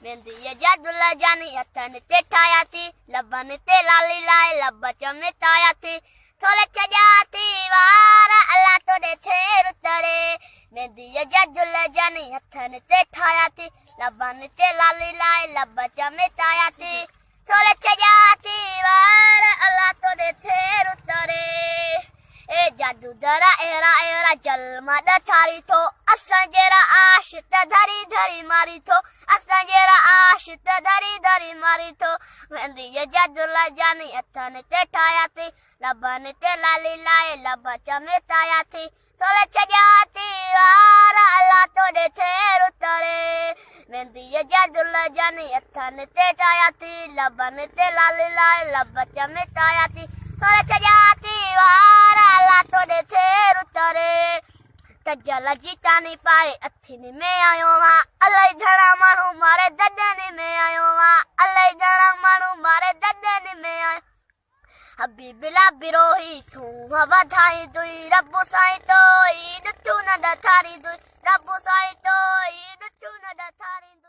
मेहंदी ये जादुला जानी हथन ते ठाया थी लबन ते लाली लाए लब चमताया थी थोड़े चजाती वार अल्लाह तोड़े थे रुतरे मेहंदी ये जादुला जानी हथन ते ठाया थी लबन ते लाली लाए लब चमताया थी थोड़े चजाती वार अल्लाह तोड़े थे रुतरे ए जादू दरा एरा एरा जलमा द थारी थो असां जेरा आशित धरी धरी मारी थो असां जेरा आशित धरी धरी मारी थो मेहंदी ये जादू ला जानी हथन ते ठाया थी लबन ते लाली लाए लब चमताया थी थोड़े चजाती वार अल्लाह तोड़े थे रुतरे मेहंदी ये जादू ला जानी हथन ते ठाया थी लबन ते लाली लाए लब चमताया थी थोड़े चजाती वार अल्लाह तोड़े थे रुतरे तजल जीता नहीं पाए अथिन में आयो मां अलाई धड़ा मानू मारे ददन में आयो मां अलाई धड़ा मानू मारे ददन में आयो हबीबिला बिरोही सू वधाई दुई रब्बु साईं तो ई दुतू न दथारी दुई रब्बु साईं तो ई दुतू न दथारी